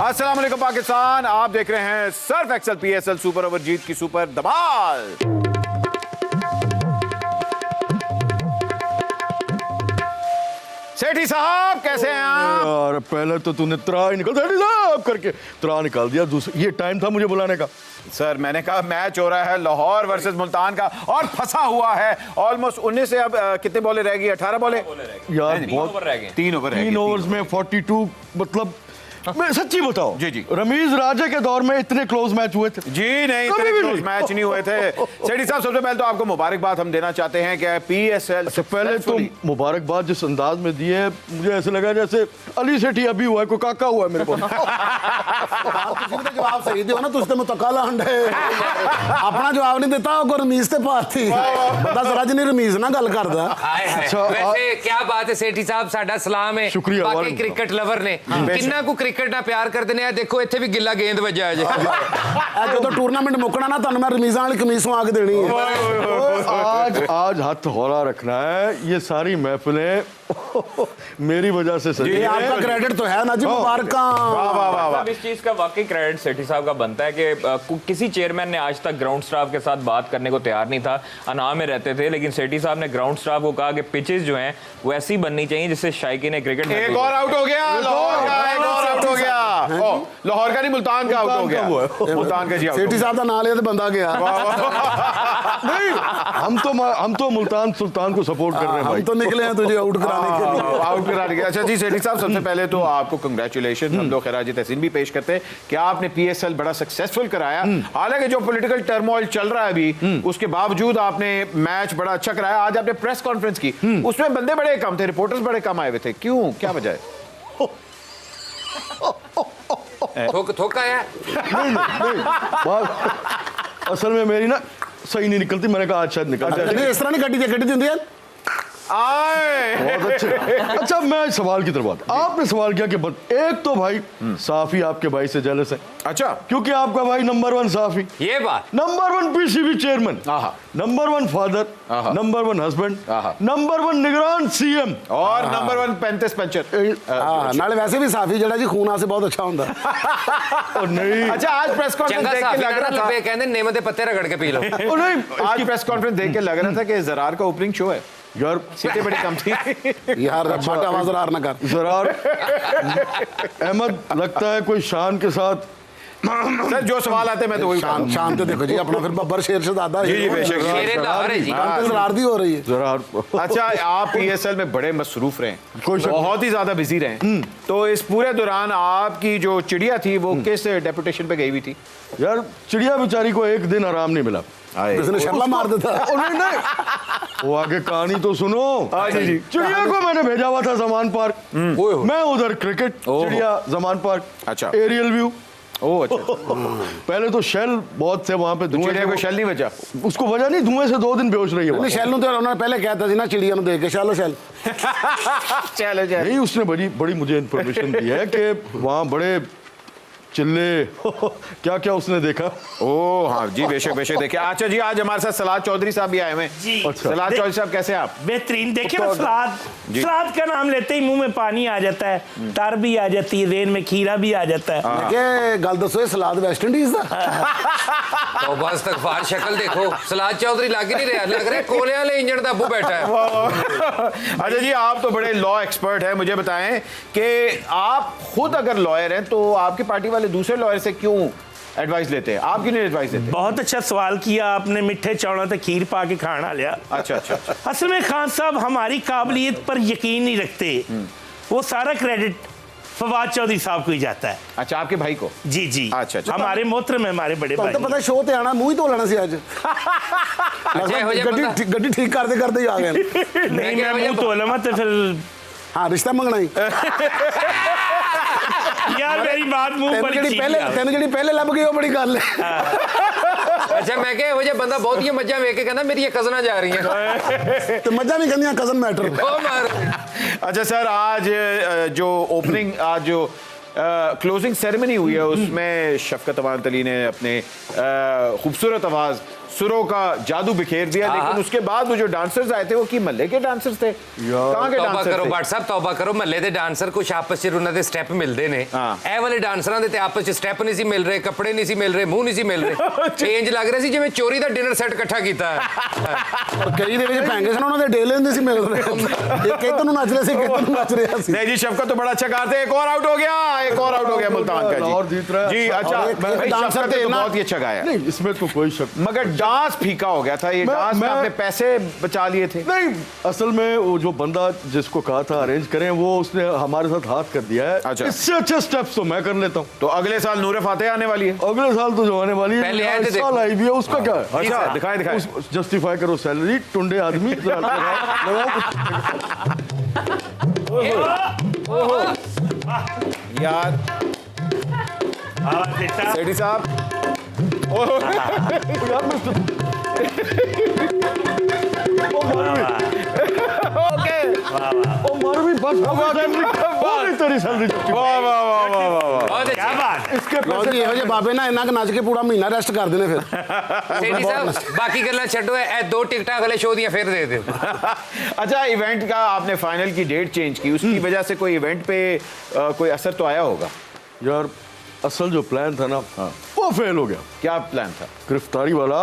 अस्सलाम वालेकुम पाकिस्तान, आप देख रहे हैं surf Excel PSL super over जीत की सुपर धमाल। सेठी साहब कैसे हैं आप? यार पहले तो तूने त्रा ही निकल सेठी साहब करके त्रा निकाल दिया। ये टाइम था मुझे बुलाने का। सर मैंने कहा मैच हो रहा है लाहौर वर्सेस मुल्तान का और फंसा हुआ है ऑलमोस्ट 19 से अब कितने बॉलें रह गई? 18 बॉलें यार बहुत 3 ओवर रह गए। 3 ओवर्स में 42 मतलब मैं सच्ची बताओ जी जी रमीज राजा के दौर में इतने क्लोज मैच हुए थे? जी नहीं, इतने क्लोज मैच नहीं हुए थे। सेठी साहब सबसे पहले तो आपको मुबारकबाद हम देना चाहते हैं कि PSL सबसे पहले तो मुबारकबाद जिस अंदाज में दी है मुझे ऐसे लगा जैसे अली सेठी अभी हुआ है, कोई काका हुआ है मेरे को। जवाब सही दियो ना, तुझसे मुतकाला हंडे अपना जवाब नहीं देता को रमीज ते पाती बस रज नहीं रमीज ना गल करदा। अच्छा वैसे क्या बात है सेठी साहब, साडा सलाम है शुक्रिया बाकी क्रिकेट लवर ने किन्ना को क्रिकेट ना प्यार करते ने। देखो इत्थे भी गिल्ला गेंद वजा है जो तो टूर्नामेंट मुकना ना तुहानू मैं रमीजां वाली कमीज सवा के देनी है। आज हाथ हौला रखना है। ये सारी महफिलें मेरी वजह से सही ये आपका क्रेडिट तो है ना जी, मुबारक। इस चीज का वाकई क्रेडिट सेठी साहब का बनता है कि किसी चेयरमैन ने आज तक ग्राउंड स्टाफ के साथ बात करने को तैयार नहीं था। अना में रहते थे, लेकिन सेठी साहब ने ग्राउंड स्टाफ को कहा कि पिचेस जो हैं वो ऐसी बननी चाहिए जिससे शायकीन क्रिकेट एक और आउट हो गया लाहौर का, एक और आउट हो गया। लाहौर का नहीं मुल्तान का आउट हो गया। मुल्तान का जी आउट। सेठी साहब का नाम लिया तो बंदा गया। नहीं हम तो मुल्तान सुल्तान को सपोर्ट कर रहे हैं भाई। हम तो निकले हैं तुझे आउट कराने के लिए। आउट करा दिया। अच्छा जी सेठी साहब सबसे पहले तो आपको कंग्रेचुलेशन, हम लोग खराज तहसीन भी पेश करते हैं कि आपने PSL बड़ा सक्सेसफुल कराया। हालांकि जो पॉलिटिकल टर्मोइल चल रहा है अभी उसके बावजूद आपने मैच बड़ा अच्छा कराया। आज आपने प्रेस कॉन्फ्रेंस की, उसमें बंदे बड़े कम थे, रिपोर्टर्स बड़े कम आए हुए थे, क्यों, क्या वजह है? थोका है असल में मेरी ना सही नहीं निकलती, मैंने कहा आज शायद निकल जाए। नहीं इस तरह नहीं कटी थी यार। बहुत अच्छे। अच्छा मैं सवाल की तरफ आता। आपने सवाल किया कि एक तो भाई साफी आपके भाई से जेलस है। अच्छा क्योंकि आपका भाई नंबर 1 साफी, ये बात, number 1 PCB chairman, number 1 father, number 1 husband, number 1 निगरान CM और नंबर 1 35 पंचर। नाले वैसे भी साफी जड़ा जी खून से बहुत अच्छा होता और नहीं। अच्छा आज प्रेस कॉन्फ्रेंस देख के लग रहा था, कहते नीम दे पत्ते रगड़ के पी लो। नहीं आज प्रेस कॉन्फ्रेंस देख के लग रहा था कि जरार का ओपनिंग शो है यार, सीटें बड़ी कम थी यार। आवाज जरार ना कर जरार अहमद लगता है कोई शान के साथ। सर जो सवाल आते हैं मैं तो वही शान तो देखो जी अपना फिर बब्बर शेर शहजादा जी जी बेशक शेरे लाहौर है जी। जरार दी हो रही है जरार। अच्छा आप PSL में बड़े मसरूफ रहे, बहुत ही ज्यादा बिजी रहे, तो इस पूरे दौरान आपकी जो चिड़िया थी वो किस डेपुटेशन पे गई हुई थी? यार चिड़िया बेचारी को एक दिन आराम नहीं मिला, किसी ने शर्ला मार देता। नहीं वो आगे कहानी तो सुनो। जी। चिड़िया को मैंने भेजा हुआ था जमान पार्क, मैं उधर क्रिकेट, चिड़िया जमान पार्क, अच्छा एरियल व्यू। ओह अच्छा। पहले तो शेल बहुत से वहां पे, चिड़िया को शेल नहीं बचा? उसको वजह नहीं, धुएं से 2 दिन बेहोश रही है। शैल तो उन्होंने पहले कहता थी ना चिड़िया देख के शैलो शैल। चलो नहीं उसने बड़ी मुझे इन्फॉर्मेशन दी है कि वहाँ बड़े चिल्ले क्या क्या उसने देखा। ओ हाँ जी बेशक बेशक देखिए। अच्छा जी आज हमारे साथ सलाद चौधरी साहब भी आए हुए हैं। अच्छा। सलाद चौधरी साहब कैसे आप? बेहतरीन। देखिए ना सलाद का नाम लेते ही मुंह में पानी आ जाता है, तर भी आ जाती है, रेन में खीरा भी आ जाता है। के गल दसो सलाद वेस्ट इंडीज दा तो बस तकफार शक्ल देखो, सलाद चौधरी लग नहीं रहा, लग रहा है कोले वाले इंजन दा अब्बू बैठा है। अच्छा जी आप तो बड़े लॉ एक्सपर्ट हैं, मुझे बताएं कि आप खुद अगर लॉयर हैं तो आपकी पार्टी वाले दूसरे लॉयर से क्यों एडवाइस लेते हैं, आप क्यों नहीं एडवाइस देते? बहुत अच्छा सवाल किया आपने। मिठे चौड़ा तो खीर पा के खाना लिया। अच्छा अच्छा अच्छा। असल में खान साहब हमारी काबिलियत पर यकीन नहीं रखते, वो सारा क्रेडिट फवाद चौधरी साहब को ही जाता है। अच्छा आपके भाई को? जी जी। अच्छा अच्छा। हमारे मोहतरम है, हमारे बड़े भाई। तो पता शो ते आना मुंह ही धो लेना सी आज। गड्डी ठीक करते करते ही आ गए। नहीं मैं मुंह धो लवा तो फिर हाँ रिश्ता मंगना ही यार मेरी बात मुंह पर तेन जी पहले लब गई वो बड़ी गल है। अच्छा मैं क्या हो जाए बंदा बहुत ही मजा वेख के कहना मेरी ये कजना जा रही है तो मजा नहीं कहनी कजन मैटर। अच्छा सर आज जो ओपनिंग आज जो क्लोजिंग सेरेमनी हुई है उसमें शफकत अमान तली ने अपने खूबसूरत आवाज़ सुरों का जादू बिखेर दिया, लेकिन उसके बाद वो जो डांसर्स आए थे वो की महल्ले के डांसर्स थे, कहाँ के तौबा डांसर करो थे? भट्ट साहब, तौबा करो। महल्ले दे डांसर कुछ आपस च उन्हां दे स्टैप मिलदे ने, हाँ। ए वाले डांसरां दे ते आपस च स्टैप नहीं सी मिल रहे, कपड़े नहीं सी मिल रहे, मुंह नहीं सी मिल रहे, चेंज लग रहा सी जिवें चोरी दा डिनर सेट इकट्ठा कीता है। ਕਈ ਦੇ ਵਿੱਚ ਪੈਂਗੇ ਸਨ, ਉਹਨਾਂ ਦੇ ਡੇਲੇ ਹੁੰਦੇ ਸੀ ਮਿਲ ਰਹੇ, ਇੱਕ ਇੱਕ ਨੂੰ ਨੱਚ ਰਹੇ ਸੀ, ਇੱਕ ਇੱਕ ਨੂੰ ਨੱਚ ਰਿਹਾ ਸੀ। नहीं जी, शफकत तो बड़ा अच्छा गाते हैं। एक और आउट हो गया, एक और आउट हो गया मुल्तान का लाहौर जीत रहा जी। है। जी अच्छा, और एक भाई डांसर शफकत ने थे तो ना- बहुत ही अच्छा गाया, नहीं इसमें तो कोई शक मगर डांस फीका हो गया था। ये डांस में आपने पैसे बचा लिए थे। नहीं। असल में वो जो बंदा जिसको कहा था अरेंज करें, वो उसने हमारे साथ हाथ कर दिया है। अच्छा। इससे अच्छे स्टेप्स तो मैं कर लेता हूँ। तो अगले साल नूरे फातेह आने वाली है। अगले साल तो जो आने वाली है, पहले नया ऐड देखो। साल आई भी है, उसका क्या है? अच्छा, दिखाए दिखाए। जस्टिफाई करो सैलरी, टुंडे आदमी लगाओ यार आवाज देता सेठी साहब, यार मारवी बस तेरी सैलरी वाह वाह वाह वाह वाह वाह। बहुत क्या अच्छे बात है। इसके ਲਓ ਜੀ ਇਹੋ ਜਿਹੇ ਬਾਬੇ ਨਾ ਇੰਨਾ ਕੁ ਨੱਚ ਕੇ ਪੂਰਾ ਮਹੀਨਾ ਰੈਸਟ ਕਰ ਦੇਣੇ ਫਿਰ। सेठी साहब बाकी गल्लां छड्डो, ए दो टिकटां अगले शो दियां फिर दे दियो। अच्छा, इवेंट का आपने फाइनल की डेट चेंज की, उसकी वजह से कोई इवेंट पे कोई असर तो आया होगा? यार असल जो प्लान था ना, वो फेल हो गया। क्या प्लान था? गिरफ्तारी वाला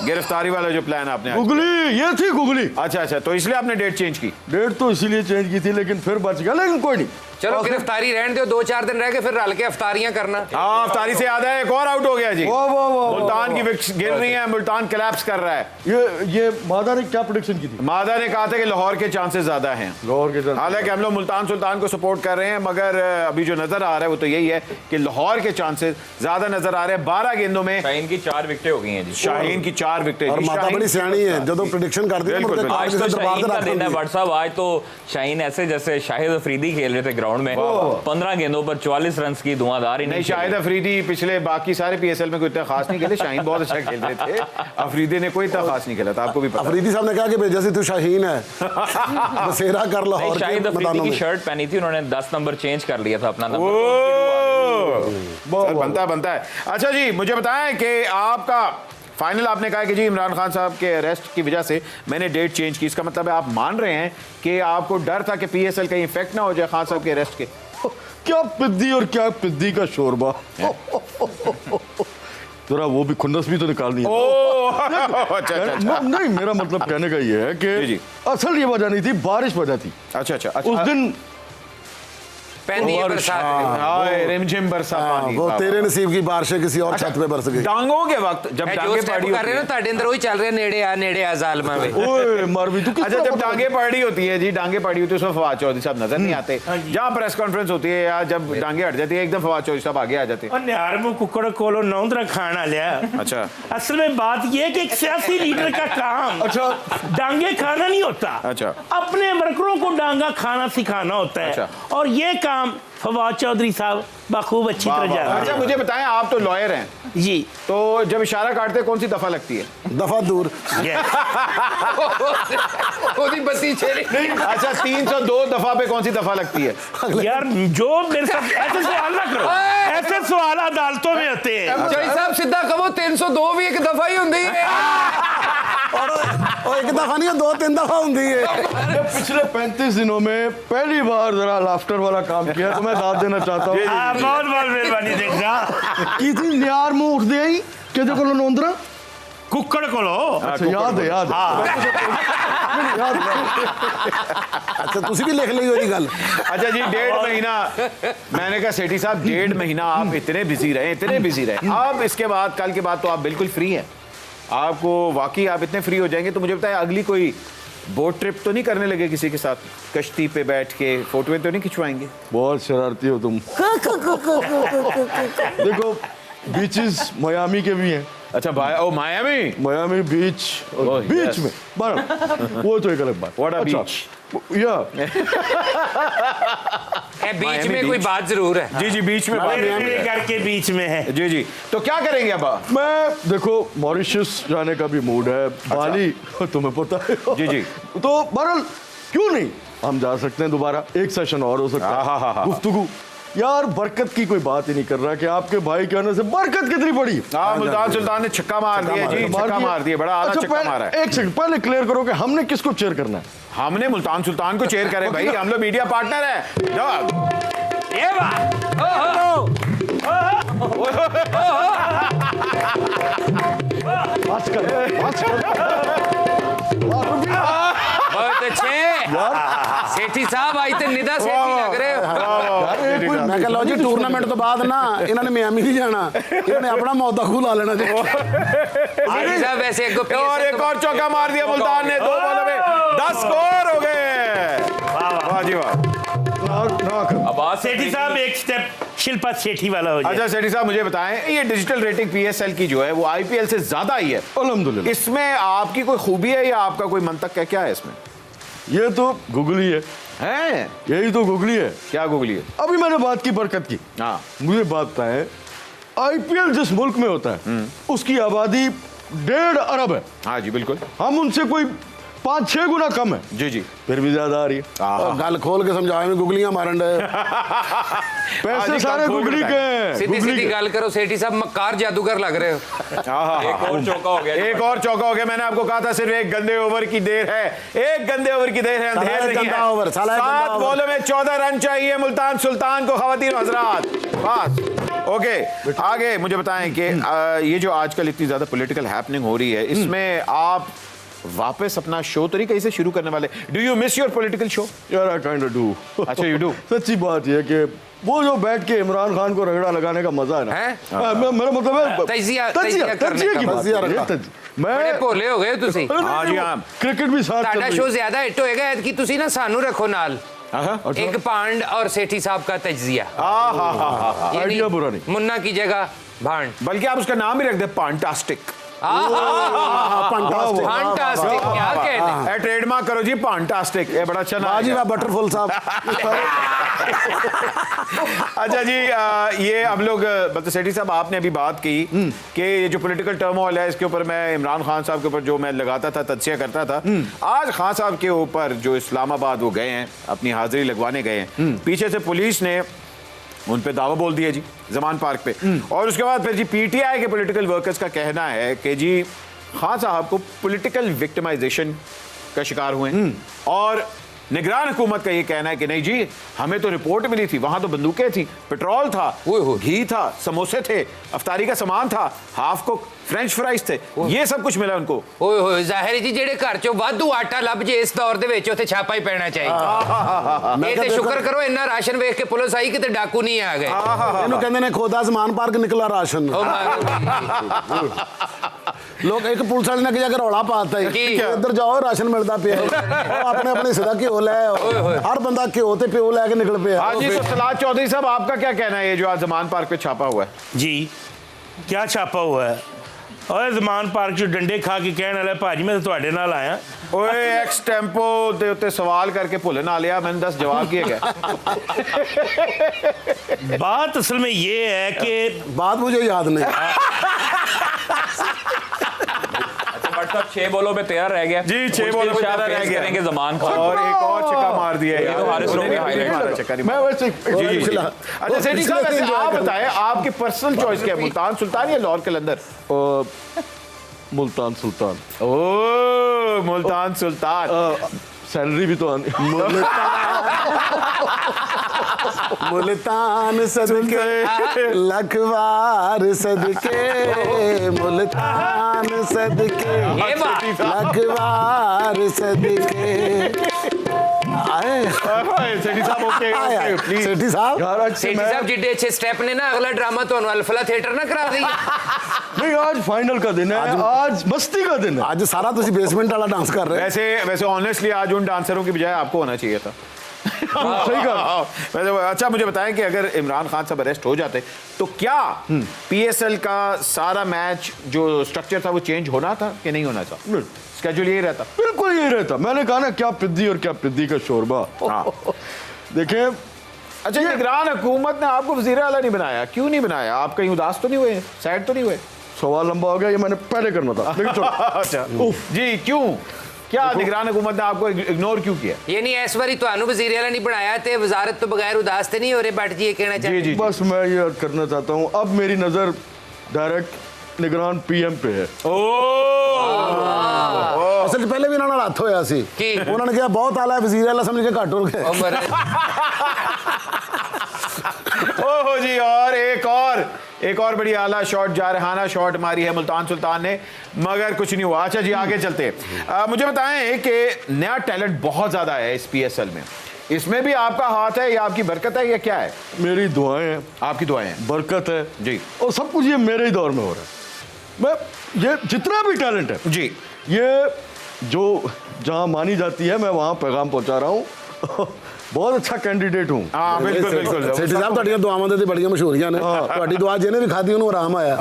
गिरफ्तारी वाला जो प्लान आपने आज- गुगली, ये थी गुगली। अच्छा अच्छा, तो इसलिए आपने डेट चेंज की। डेट तो इसीलिए चेंज की थी, लेकिन फिर बच गया। लेकिन कोई नहीं, चलो गिरफ्तारी रहने दो, 2-4 दिन रह के फिर रल के अफ्तारियां करना। हाँ, अफ्तारी से याद है, एक और आउट हो गया जी। वाह वाह वाह, मुल्तान की विकेट्स गिर रही हैं, मुल्तान कोलैप्स कर रहा है। ये मादा ने क्या प्रेडिक्शन की थी? मादा ने कहा था कि लाहौर के चांसेस ज्यादा हैं। लाहौर के साथ हालांकि हम लोग मुल्तान सुल्तान को सपोर्ट कर रहे हैं, मगर अभी जो नजर आ रहा है वो तो यही है कि लाहौर के चांसेस ज्यादा नजर आ रहे हैं। 12 गेंदों में शाहीन की 4 विकेटें हो गई हैं जी। शाहीन की 4 विकेटें। और जी, माता शाहीन- बड़ी सियाणी है, जो प्रेडिक्शन करती है बिल्कुल, मुझे बिल्कुल। आज तो शाहीन का दिन है भट्ट साहब। आज तो शाहीन ऐसे जैसे शाहिद अफरीदी खेल रहे थे ग्राउंड में, 15 गेंदों पर 44 रन की धुआंधार नहीं, इनिंग्स शाहिद अफरीदी पिछले बाकी सारे पीएसएल में कोई इतना खास नहीं खेले। शाहीन बहुत अच्छा खेल रहे थे, अफरीदी ने कोई इतना खास नहीं खेला था, आपको भी पता है। अफरीदी साहब ने कहा कि भेजा सी तू शाहीन है, बसेरा कर लाहौर के शाहिद अफरीदी मैदानों की में। शर्ट पहनी थी, उन्होंने 10 नंबर चेंज कर लिया था अपना नंबर। सर, बनता है बनता है। अच्छा जी, मुझे बताएं कि आपका फाइनल आपने कहा कि जी इमरान खान साहब के अरेस्ट की वजह से मैंने डेट चेंज की, इसका मतलब है आप मान रहे हैं कि आपको डर था कि पीएसएल कहीं इफेक्ट ना हो जाए खान साहब के अरेस्ट के? क्या पिद्दी और क्या पिद्दी का शोरबा। जरा वो भी खुन्नस भी तो निकालनी है। अच्छा अच्छा नहीं, मेरा मतलब कहने का ये है जी, जी। कि असल ये वजह नहीं थी, बारिश वजह थी। अच्छा अच्छा उस अच्छा। दिन पहनी है बरसात। हाय, रिमझिम बरसा पानी। वो तेरे नसीब की बारिशें किसी और छत पे बरस गई। डांगों के वक्त जब जो डांगे स्टेप पड़ी कर रहे हो ना, ਤੁਹਾਡੇ अंदर वही चल रहा है, नेड़े आ जालमा में। ओए मारवी तू किस अच्छा, तरह जब पता- डांगे पड़ी होती है जी, डांगे पड़ी होती है उसमें फवाद चौधरी साहब नजर नहीं आते। जहाँ प्रेस कॉन्फ्रेंस होती है या जब डांगे हट जाती है एकदम फवाद चौधरी साहब आगे आ जाते हैं। और निहार मुंह कुकड़ कोलो नौंदरा खाना लिया। अच्छा असल में बात यह है कि एक सियासी लीडर का काम अच्छा। डांगे खाना नहीं होता, अच्छा। अपने वर्करों को डांगा खाना सिखाना होता है। अच्छा। और ये काम फवाद चौधरी साहब बखूब अच्छी वाह, तरह वाह। जानते अच्छा, मुझे बताएं, आप तो लॉयर हैं, हैं। जी तो जब इशारा काटते हैं कौन सी दफा लगती है? दफा दूर। yes। ओदी बत्ती चली। अच्छा, 302 दफा पे कौन सी दफा लगती है? यार जो मेरे साथ ऐसे सवाल ना करो, ऐसे सवाल अदालतों में होते हैं। जय साहब सीधा कहो, 302 भी एक दफा ही हुंदी है। और एक दफा नहीं, 2-3 दफा होती है। ये पिछले 35 दिनों में पहली बार जरा लाफ्टर वाला काम किया, तो मैं दाद देना चाहता हूँ। बहुत बहुत मेहरबानी देखना। की थी नियार मुंह उठ गई कि जो कोलो नोंदरा। कुकड़ को लो। अच्छा, याद है याद अच्छा तुसी भी लिख ली होगी गल। अच्छा जी, 1.5 महीना मैंने कहा सेठी साहब 1.5 महीना आप इतने बिजी रहे। अब इसके बाद कल के बाद तो आप बिल्कुल फ्री हैं। आपको वाकई आप इतने फ्री हो जाएंगे तो मुझे बताएं, अगली कोई बोट ट्रिप तो नहीं करने लगे किसी के साथ? कश्ती पे बैठ के फोटोएं तो नहीं खिंचवाएंगे? बहुत शरारती हो तुम। देखो बीचेस मियामी के भी हैं। अच्छा भाई, ओ मायामी। मियामी बीच और Oh, बीच yes. में बड़ा, वो तो एक अलग बात। What a अच्छा, beach. या ए बीच Miami में कोई beach. बात जरूर है। जी जी, बीच में बात मेरे घर के बीच में है। जी जी, तो क्या करेंगे अब? मैं देखो मॉरिशस जाने का भी मूड है, बाली तुम्हें पता है। जी, जी। तो बहरहाल क्यों नहीं, हम जा सकते हैं दोबारा, एक सेशन और हो सकता हाँ, हाँ, हाँ, है हाँ। गुफ्तगू। यार बरकत की कोई बात ही नहीं कर रहा कि आपके भाई के आने से बरकत कितनी बड़ी। हाँ, मुल्तान सुल्तान ने छक्का मार दिया जी, छक्का मार दिया, बड़ा आला अच्छा, छक्का मारा है। एक सेकंड पहले क्लियर करो कि हमने किसको चेयर करना है। हमने मुल्तान सुल्तान को चेयर करे भाई, हम लोग मीडिया पार्टनर है। ये बात आजकल बहुत अच्छे सेठी साहब आज तो निदा सेठी लग रहे हो। मैं कह लो जी टूर्नामेंट तो बाद ना इन्होंने मियामी नहीं जाना, इन्होंने अपना मौदा खूह ला लेना जी। सेठी साहब वैसे और एक और चौका मार दिया मुल्तान ने, 2 बॉलों में 10 स्कोर हो गए। वाह जी वाह। आवाज सेठी साहब एक स्टेप शिल्पा सेठी वाला हो जाए। अच्छा सेठी साहब मुझे बताएं, ये डिजिटल रेटिंग पीएसएल की जो है वो आईपीएल से ज्यादा आई है, अल्हम्दुलिल्लाह। इसमें आपकी कोई खूबी है या आपका कोई मंतक है, क्या है इसमें? ये तो गूगली है, हैं? यही तो गूगली है। क्या गूगली है? अभी मैंने बात की बरकत की, हाँ, मुझे बात बताएं, आईपीएल जिस मुल्क में होता है उसकी आबादी 1.5 अरब है, हाँ जी बिल्कुल, हम उनसे कोई 5-6 गुना कम है, जी जी। फिर भी ज्यादा आ रही है। और गल खोल के समझावे में गुगलियां मारन डे। पैसे सारे गुगली के हैं, सीधी गुगली सीधी के। गल करो सेठी साहब, मक्कार जादूगर लग रहे हो। एक और चौका हो गया। एक और चौका हो गया। मैंने आपको कहा था सिर्फ एक गंदे ओवर की देर है, एक गंदे ओवर की देर है, अंधेर साला नहीं गंदा है। ओवर, साला गंदा 7 ओवर। बॉलों में 14 रन चाहिए मुल्तान सुल्तान को, खवातीन हजरात। बस ओके, आगे मुझे बताएं कि ये जो आजकल इतनी ज्यादा पॉलिटिकल हैपनिंग हो रही है, इसमें आप वापस अपना शो तो नहीं कहीं से शुरू करने वाले? Do you miss your political show? यार आई काइंड ऑफ डू। अच्छा यू डू। सच्ची बात यह है कि वो जो बैठ के इमरान खान को रगड़ा लगाने का मजा है ना, हैं? मेरा मतलब है तजिया करने तजिया की का बात तजिया है, रखा। मैं बड़े भोले हो गए तुसी। हाँ जी हाँ। क्रिकेट भी साथ चल ਤੁਹਾਡਾ रही शो है। ज्यादा हिट होएगा कि तुसी ना सानू रखो नाल। हाँ एक पांड और सेठी साहब का तजिया। हाँ हाँ हाँ, यानी आइडिया बुरा नहीं। मुन्ना की जगह भांड। बल्कि आप उसका नाम ही रख दे, पांटास्टिक। फंटास्टिक। फैंटास्टिक, क्या कहते हैं? ट्रेडमार्क करो जी, पांटास्टिक, ये बड़ा अच्छा नाम बाजी है। वाह बटरफुल साहब। अच्छा जी, ये हम लोग मतलब सेठी साहब आपने अभी बात की कि ये जो पॉलिटिकल टर्मोइल है इसके ऊपर मैं इमरान खान साहब के ऊपर जो मैं लगाता था, तज्जिया करता था, आज खान साहब के ऊपर जो इस्लामाबाद वो गए हैं, अपनी हाजिरी लगवाने गए हैं, पीछे से पुलिस ने उन पे दावा बोल दिया जी जमान पार्क पे, और उसके बाद फिर जी पीटीआई के पॉलिटिकल वर्कर्स का कहना है कि जी खान साहब को पॉलिटिकल विक्टिमाइजेशन का शिकार हुए हैं, और निगरान हुकूमत का ये कहना है कि नहीं जी, हमें तो रिपोर्ट मिली थी, वहां तो बंदूकें थी, पेट्रोल था, घी था, समोसे थे, अफ्तारी का सामान था, हाफ को फ्रेंच फ्राइज थे, ये सब कुछ मिला उनको। ਓਏ ਹੋਏ ਜ਼ਾਹਿਰ ਜੀ ਜਿਹੜੇ ਘਰ ਚੋਂ ਵਾਧੂ ਆਟਾ ਲੱਭ ਜੇ ਇਸ ਦੌਰ ਦੇ ਵਿੱਚ ਉੱਥੇ ਛਾਪਾ ਹੀ ਪੈਣਾ ਚਾਹੀਦਾ। ਇਹ ਤੇ ਸ਼ੁਕਰ ਕਰੋ ਇੰਨਾ ਰਾਸ਼ਨ ਵੇਖ ਕੇ ਪੁਲਿਸ ਆਈ ਕਿਤੇ ਡਾਕੂ ਨਹੀਂ ਆ ਗਏ। ਇਹਨੂੰ ਕਹਿੰਦੇ ਨੇ ਖੋਦਾ ਸਮਾਨ ਪਾਰਕ ਨਿਕਲਾ ਰਾਸ਼ਨ। ਉਹ ਮਾਰ ਲੋਕ ਇੱਕ ਪੁਲਿਸ ਵਾਲੇ ਨੇ ਕਿ ਜਾ ਕੇ ਰੌਲਾ ਪਾਤਾ ਹੈ ਕੀ? ਕਿ ਇੱਧਰ ਜਾਓ ਰਾਸ਼ਨ ਮਿਲਦਾ ਪਿਆ ਹੈ। ਉਹ ਆਪਣੇ ਆਪਣੇ ਸਿੱਧਾ ਘਿਓ ਲੈ ਆਓ। ਹਰ ਬੰਦਾ ਘਿਓ ਤੇ ਪਿਓ ਲੈ ਕੇ ਨਿਕਲ ਪਿਆ। हाँ जी, तो सलाद चौधरी साहब आपका क्या कहना है, ये जो आज जमान पार्क पे छापा हुआ है? जी क्या छापा हुआ है? और जमान पार्क चो डंडे खा के कहने वाला भाजी मैं तो ਤੁਹਾਡੇ ਨਾਲ ਆਇਆ। ओए एक्स टेम्पो दे उत्ते सवाल करके भुल ना लिया, मैंने 10 जवाब किए गए। बात असल में ये है कि बात मुझे याद नहीं। बट साहब 6 बॉलों में 13 रह गया जी, 6 बॉलों में 13 रह गया। करेंगे जमान खान और एक और छक्का मार दिया ये तो हारिस उन्होंने रोहनी नहीं highlight मारा, छक्का नहीं मैं मारा। वैसे जी, जी, जी। अच्छा सेठी साहब, वैसे आप बताएं आपकी पर्सनल चॉइस क्या है, मुल्तान सुल्तान या लाहौर कलंदर? मुल्तान सुल्तान, ओ मुल्तान सुल्तान। सैलरी भी तो आनी। मुल्तान सदके लखवार सदके, मुल्तान सदके ये बात लखवार सदके। आए सेठी साहब ओके ओके प्लीज। सेठी साहब यार आज से सेठी मैं ਸਾਹਿਬ ਜਿੱਡੇ ਅੱਛੇ ਸਟੈਪ ਨੇ ਨਾ ਅਗਲਾ ਡਰਾਮਾ ਤੁਹਾਨੂੰ ਅਲਫਲਾ ਥੀਏਟਰ ਨਾ ਕਰਾ ਦਈਏ। नहीं, आज फाइनल का दिन है, आज मस्ती का दिन है। आज सारा तुसी बेसमेंट वाला डांस कर रहे हैं। वैसे वैसे ऑनेस्टली आज उन डांसरों की बजाय आपको होना चाहिए था। सही कहा। वैसे अच्छा मुझे बताएं कि अगर इमरान खान साहब अरेस्ट हो जाते तो क्या पीएसएल का सारा मैच जो स्ट्रक्चर था वो चेंज होना था कि नहीं होना था? स्केड्यूल यही रहता? बिल्कुल यही रहता। मैंने कहा ना, क्या पिद्दी और क्या पिद्दी का शोरबा। हाँ। देखें, अच्छा, निगरान हुकूमत ने आपको वजीर आला नहीं बनाया, क्यों नहीं बनाया? आप कहीं उदास तो नहीं हुए, सैड तो नहीं हुए? सवाल लंबा हो गया, ये मैंने पहले करना था लेकिन चलो। अच्छा जी, क्यों? क्या निगरान हुकूमत ने आपको इग्नोर क्यों किया? यानी इस बारी ਤੁਹਾਨੂੰ ਵਜ਼ੀਰ ਆਲਾ नहीं बनाया थे वजारत तो बगैर उदास थे नहीं हो रहे भट्ट जी ये कहना चाहते जी। बस मैं ये अर्ज करना चाहता हूँ, अब मेरी नजर डायरेक्ट निगरान पीएम पे है। ਅਸਲ 'ਚ ਪਹਿਲੇ ਵੀ ਇਹਨਾਂ ਨਾਲ ਹੱਥ ਹੋਇਆ ਸੀ। ਕੀ? ਉਹਨਾਂ ਨੇ ਕਿਹਾ ਬਹੁਤ ਆਲਾ ਵਜ਼ੀਰ ਆਲਾ ਸਮਝ ਕੇ ਘੱਟ ਹੋ ਗਏ। उम्र ओहो जी, और एक और बड़ी आला शॉट, जारहाना शॉट मारी है मुल्तान सुल्तान ने, मगर कुछ नहीं हुआ। अच्छा जी, आगे चलते हैं। मुझे बताएं कि नया टैलेंट बहुत ज्यादा है इस पीएसएल में, इसमें भी आपका हाथ है या आपकी बरकत है या क्या है? मेरी दुआएं हैं, आपकी दुआएं हैं बरकत है जी, और सब कुछ ये मेरे ही दौर में हो रहा है। मैं ये जितना भी टैलेंट है जी, ये जो जहां मानी जाती है मैं वहां पैगाम पहुंचा रहा हूं। बहुत अच्छा कैंडिडेट हूं। हाँ बिल्कुल बिल्कुल। ਸੇਠੀ ਸਾਹਿਬ ਤੁਹਾਡੀਆਂ ਦੁਆਵਾਂ ਦੇ ਤੇ ਬੜੀਆਂ ਮਸ਼ਹੂਰੀਆਂ ਨੇ। ਤੁਹਾਡੀ ਦੁਆ ਜਿਹਨੇ ਵੀ ਖਾਧੀ ਉਹਨੂੰ ਆਰਾਮ ਆਇਆ।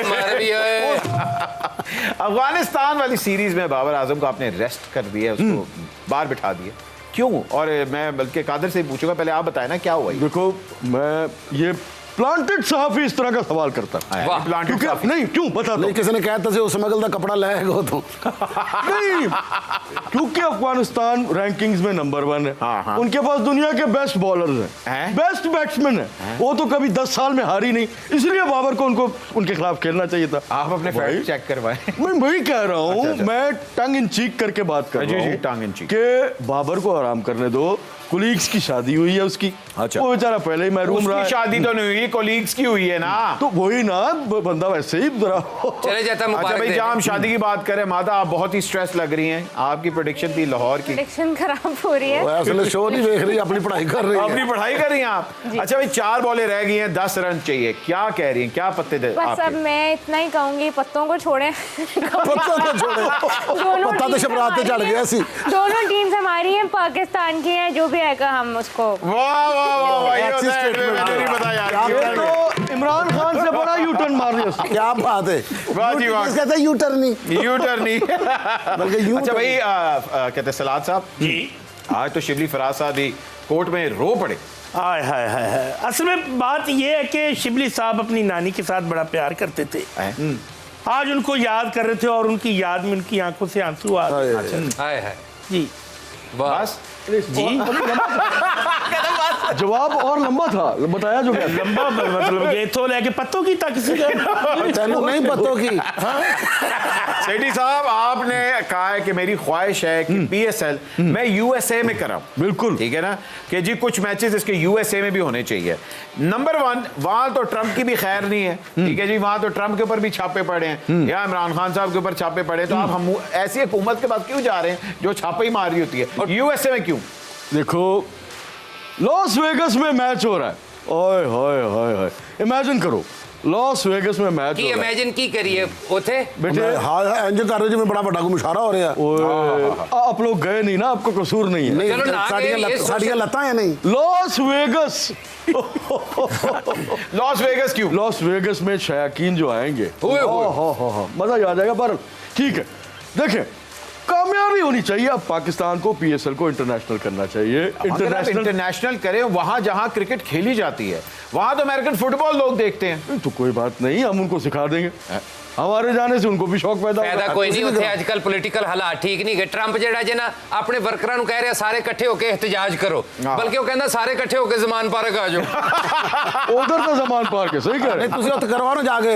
उम्र भी है। अफगानिस्तान वाली सीरीज में बाबर आजम को आपने रेस्ट कर दिया, उसको बाहर बिठा दिया, क्यों? और मैं बल्कि कादर से पूछूंगा, पहले आप बताएं ना क्या हुआ ये? देखो, मैं ये प्लांटेड सहाफी इस तरह का सवाल करता है। वाह, प्लांटेड क्योंकि काफी। नहीं, क्यों बता दो। ਨਹੀਂ ਕਿਸੇ ਨੇ ਕਹਿਤਾ ਸੀ ਉਹ ਸਮਗਲ ਦਾ कपड़ा लाएगा तो। नहीं, क्योंकि अफगानिस्तान रैंकिंग्स में नंबर 1 है। हाँ, हाँ। उनके पास दुनिया के बेस्ट बॉलर्स हैं? हैं, बेस्ट बैट्समैन है। वो तो कभी 10 साल में हारी नहीं, इसलिए बाबर को उनको उनके खिलाफ खेलना चाहिए था। आप अपने भाई, फैक्ट चेक करवाएं। मैं वही कह रहा हूँ, अच्छा। मैं टंग इन चीक करके बात कर जी, रहा जी, हूँ टंग इन चीक। कि बाबर को आराम करने दो। कुलीग्स की शादी हुई है उसकी, अच्छा। वो बेचारा पहले ही महरूम रहा उसकी है। शादी तो नहीं हुई, कोलीग्स की हुई है ना। तो वही ना, बंदा वैसे ही जरा चले जाता अच्छा मुबारक भाई, दे। जहाँ हम शादी की बात करें, माता आप बहुत ही स्ट्रेस लग रही हैं, आपकी प्रेडिक्शन थी लाहौर की, प्रेडिक्शन खराब हो रही है। ਉਹ ਅਸਲ ਸ਼ੋਅ नहीं देख रही, अपनी पढ़ाई कर रही अपनी है। पढ़ाई कर रही हैं आप। अच्छा भाई, 4 बॉलें रह गई हैं, 10 रन चाहिए, क्या कह रही हैं, क्या पत्ते दे बस अब आपके? मैं इतना ही कहूंगी, पत्तों को छोड़ें। पत्तों को छोड़ो, दोनों पत्ता तो टीम्स शबरात पे चढ़ हमारी गया सी। हैं। दोनों टीम्स हमारी हैं, पाकिस्तान की हैं, जो भी आएगा हम उसको। वाह वाह वाह वाह, ये अच्छी होता है, statement मैंने है। नहीं पता यार। क्या ये तो इमरान खान से बड़ा यू टर्न मार दिया उसने। क्या बात है, वाह जी, वाह। कहते हैं यू टर्नी, यू टर्नी। बल्कि यू अच्छा भाई, कहते हैं सलाद साहब जी। आज तो शिबली फराज साहब ही कोर्ट में रो पड़े। हाय हाय हाय हाय। असल में बात यह है कि शिबली साहब अपनी नानी के साथ बड़ा प्यार करते थे। आज उनको याद कर रहे थे और उनकी याद में उनकी आंखों से आंसू आ रहे थे। हाय हाय जी बस जी। जवाब और लंबा था, बताया जो गया। लंबा मतलब ये तो लेके पत्तों की तक सीधा। तेनू नहीं पत्तों की। सेठी साहब, आपने कहा है कि मेरी ख्वाहिश है कि पीएसएल मैं यूएसए में कराऊं। बिल्कुल। ठीक है ना, कि जी कुछ मैचेस इसके यूएसए में भी होने चाहिए। नंबर 1, वहां तो ट्रंप की भी खैर नहीं है। ठीक है जी, वहां तो ट्रंप के ऊपर भी छापे पड़े हैं, या इमरान खान साहब के ऊपर छापे पड़े, तो आप हम ऐसी हुकूमत के पास क्यों जा रहे हैं जो छापे ही मार रही होती है? और यूएसए में क्यों? देखो, लॉस वेगस में मैच हो रहा है। ओए होए होए होए, इमेजिन करो, लॉस वेगस में मैच की हो रहा है। इमेजिन की करिए उथे बेटे, हाँ इंज कर रहे जिवें बड़ा बड़ा कोई मुशारा हो रहा है। ओए, आप लोग गए नहीं ना, आपको कसूर नहीं है। नहीं, चलो ना, साड़ियाँ ये लत- साड़ियाँ लता है नहीं। लॉस वेगस, लॉस वेगस क्यों? लॉस वेगस में शयाकीन जो आएंगे, हुए। हाँ, मजा ही आ जाएगा। पर ठीक है, देखें, कामयाबी होनी चाहिए। अब पाकिस्तान को, पीएसएल को इंटरनेशनल करना चाहिए। इंटरनेशनल करें वहां जहां क्रिकेट खेली जाती है, वहां तो अमेरिकन फुटबॉल लोग देखते हैं। तो कोई बात नहीं, हम उनको सिखा देंगे। हमारे जाने से उनको भी शौक पैदा फायदा होगा। कोई नहीं उथे आजकल पॉलिटिकल हालात ठीक नहीं गए। ट्रंप जेड़ा जे ना अपने वर्करां ਨੂੰ ਕਹਿ ਰਿਹਾ ਸਾਰੇ ਇਕੱਠੇ ਹੋ ਕੇ ਇhtਜਾਜ ਕਰੋ, ਬਲਕਿ ਉਹ ਕਹਿੰਦਾ ਸਾਰੇ ਇਕੱਠੇ ਹੋ ਕੇ ਜ਼ਮਾਨ ਪਾਰਕ ਆ ਜਾਓ। उधर तो जमान पार के, सही कह रहे नहीं हैं। तुसी उत्ते करवाओ ना जाके,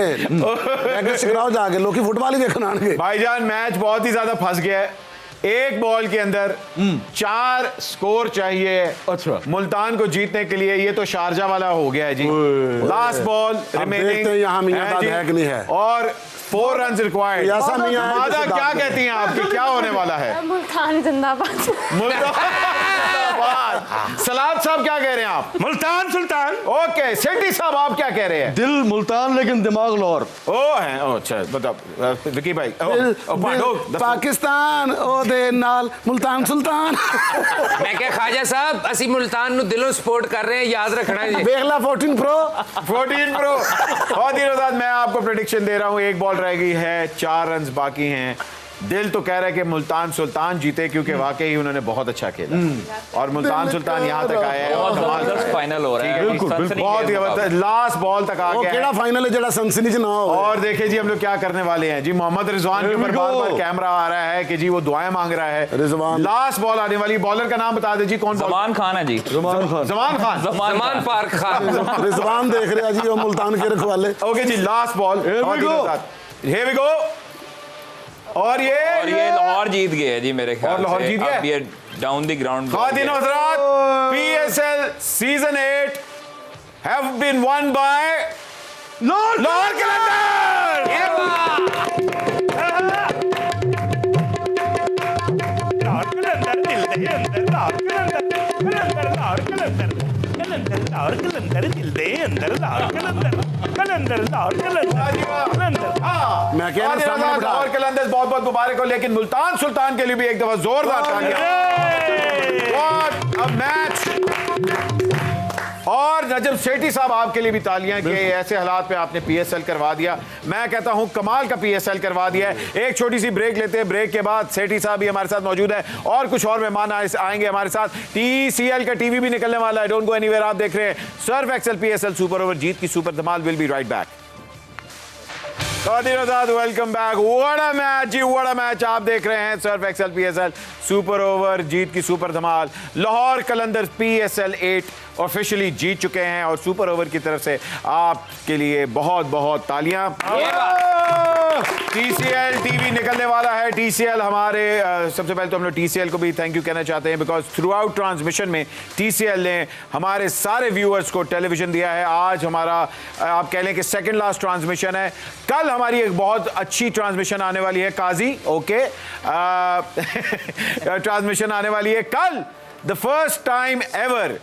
प्रैक्टिस कराओ जाके, लोग फुटबॉल ही देखने आएंगे। भाईजान, मैच बहुत ही ज्यादा फंस गया है। एक बॉल के अंदर 4 स्कोर चाहिए। अच्छा। मुल्तान को जीतने के लिए। ये तो शारजा वाला हो गया है जी। लास्ट बॉल रिमेनिंग, देखते हैं यहाँ मियां है कि नहीं है। और 4 रन रिक्वायर्ड। ऐसा नहीं है मादा कि क्या सिद्धार्थ कहती हैं आपकी, क्या होने वाला है? मुल्तान जिंदाबाद। मुल्तान सलाद साहब क्या कह रहे हैं आप? मुल्तान सुल्तान। ओके, सेठी साहब आप क्या कह रहे हैं? दिल मुल्तान लेकिन दिमाग लाहौर। ओ है, ओ अच्छा बताओ विकी भाई। पाकिस्तान ओ दे नाल मुल्तान सुल्तान। मैं क्या ख्वाजा साहब ਅਸੀਂ मुल्तान ਨੂੰ ਦਿਲੋਂ ਸਪੋर्ट कर रहे हैं, याद रखना जी। बेगला 14 प्रो। 14 प्रो। और दिनों बाद मैं आपको प्रेडिक्शन दे रहा हूं। एक बॉल रह गई है, 4 रन बाकी हैं। दिल तो कह रहा है कि मुल्तान सुल्तान जीते, क्योंकि वाकई उन्होंने बहुत अच्छा खेला और मुल्तान सुल्तान यहाँ तक आया है। बहुत कमाल जबरदस्त फाइनल हो रहा है। बिल्कुल, सनसनी बहुत खेज होगा। जबरदस्त, लास्ट बॉल तक आ वो गया केड़ा है। फाइनल है जेड़ा सनसनी च ना हो। और देखिए जी हम लोग क्या करने वाले हैं जी, मोहम्मद रिजवान के ऊपर बार बार कैमरा आ रहा है कि जी वो दुआएं मांग रहा है। रिजवान। लास्ट बॉल आने वाली, बॉलर का नाम बता दे जी, कौन? जमान खान है जी। जमान खान। जमान खान। सलमान पार्क खान। रिजवान देख रहे हैं जी वो मुल्तान के रखवाले। ओके जी, last ball. Here we go। और ये लाहौर जीत गए है जी मेरे ख्याल और लाहौर से। जीत गया? अब ये डाउन द ग्राउंड। खातिन और हज़रात, PSL season 8 have been won by Lahore Qalandar. ये बात। लाहौर कलंदर दिल दे अंदर, लाहौर कलंदर कलंदर, लाहौर कलंदर कलंदर, लाहौर कलंदर दिल दे अंदर, लाहौर कलंदर कलंदर, लाहौर कलंदर कलंदर। मैं कह रहा हूं सामने बिठा। लाहौर कलंदर्स बहुत बहुत मुबारक हो, लेकिन मुल्तान सुल्तान के लिए भी एक दफा जोरदार तालियां। What a match। और नजम सेठी साहब आपके लिए भी तालियां कि ऐसे हालात में आपने PSL करवा दिया। मैं कहता हूं कमाल का PSL करवा दिया है। एक छोटी सी ब्रेक लेते हैं, ब्रेक के बाद सेठी साहब भी हमारे साथ मौजूद है और कुछ और मेहमान आएंगे हमारे साथ। TCL का टीवी भी निकलने वाला है, डोंट गो एनीवेयर। आप देख रहे हैं surf Excel PSL super over, जीत की सुपर धमाल। Will be right back. Welcome back. What a match जी, व्हाट अ मैच। आप देख रहे हैं surf Excel PSL super over, जीत की सुपर धमाल। लाहौर कलंदर्स PSL 8 ऑफिशियली जीत चुके हैं और सुपर ओवर की तरफ से आपके लिए बहुत बहुत तालियां। TCL टीवी निकलने वाला है। TCL हमारे सबसे पहले तो हम लोग TCL को भी थैंक यू कहना चाहते हैं, बिकॉज थ्रू आउट ट्रांसमिशन में TCL ने हमारे सारे व्यूअर्स को टेलीविजन दिया है। आज हमारा आप कह लें कि सेकंड लास्ट ट्रांसमिशन है। कल हमारी एक बहुत अच्छी ट्रांसमिशन आने वाली है, काजी ओके ट्रांसमिशन आने वाली है कल। द फर्स्ट टाइम एवर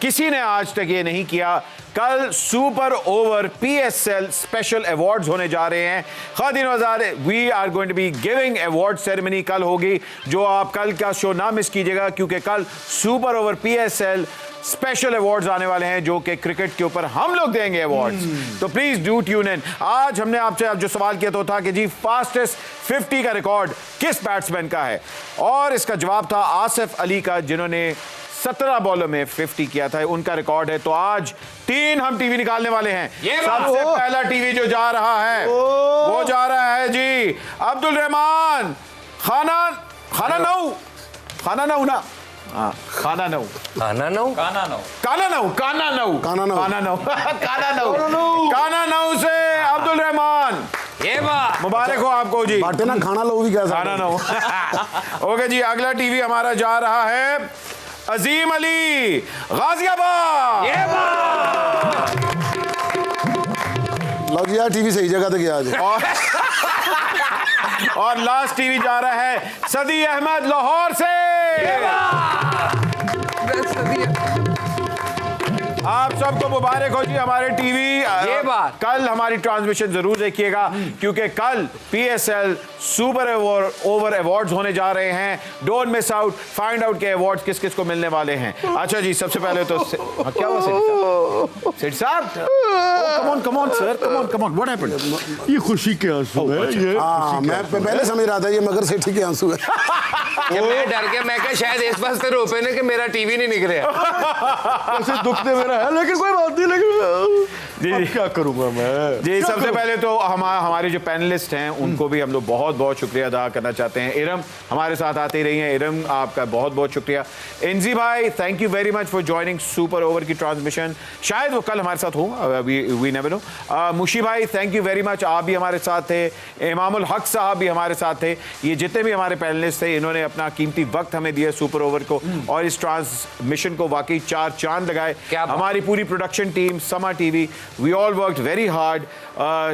किसी ने आज तक ये नहीं किया। कल super over PSL special awards होने जा रहे हैं। खातिन वज़ार, we are going to be giving award ceremony कल होगी, जो आप कल का शो ना मिस कीजिएगा, क्योंकि कल super over PSL special awards आने वाले हैं जो कि क्रिकेट के ऊपर हम लोग देंगे अवार्ड्स। तो प्लीज डू ट्यून इन। आज हमने आपसे जो सवाल किया तो था कि जी फास्टेस्ट 50 का रिकॉर्ड किस बैट्समैन का है, और इसका जवाब था आसिफ अली का, जिन्होंने 17 बॉलों में 50 किया था, उनका रिकॉर्ड है। तो आज 3 हम टीवी निकालने वाले हैं। सबसे पहला टीवी जो जा रहा है वो जा रहा है जी अब्दुल रहमान खाना नऊ खाना नऊ खाना नऊ काना नौ काना नऊ से अब्दुल रहमान। ये बात। मुबारक हो आपको जी। बाटे ना खाना लो भी क्या खाना नऊ। ओके जी, अगला टीवी हमारा जा रहा है अजीम अली गाजियाबाद। ये बात। लो जी यार, टीवी सही जगह पे गया आज। और लास्ट टीवी जा रहा है सदी अहमद लाहौर से। आप सबको मुबारक हो जी हमारे टीवी। ये बात। कल हमारी ट्रांसमिशन जरूर देखिएगा, क्योंकि कल PSL सुपर ओवर अवार्ड्स होने जा रहे हैं। Don't miss out, find out के अवार्ड्स किस किस को मिलने वाले हैं। अच्छा जी, सबसे पहले तो क्या हुआ सेठ साहब? Come on sir, come on what happened? ये खुशी के आंसू है ये। हाँ, मैं पहले समझ रहा था ये मगर सेठी के आंसू है। कि मैं डर गया, मैं कहा शायद इस बात से रोपे ने कि मेरा टीवी नहीं निकले। ऐसे दुख दे मेरा है, लेकिन कोई बात नहीं। लेकिन जी अब क्या करूंगा मैं जी। सबसे पहले तो हमारे जो पैनलिस्ट हैं उनको भी हम लोग बहुत बहुत शुक्रिया अदा करना चाहते हैं। इरम हमारे साथ आती रही हैं। इरम, आपका बहुत बहुत शुक्रिया। इंजी भाई, thank you very much for joining super over की ट्रांसमिशन। शायद वो कल हमारे साथ हो, वी नेवर नो। मुशी भाई, थैंक यू वेरी मच, आप भी हमारे साथ थे। इमामुल हक साहब भी हमारे साथ थे। ये जितने भी हमारे पैनलिस्ट थे, इन्होंने अपना कीमती वक्त हमें दिया सुपर ओवर को, और इस ट्रांसमिशन को वाकई 4 चांद लगाए। हमारी पूरी production team, Samaa TV, we all worked very hard.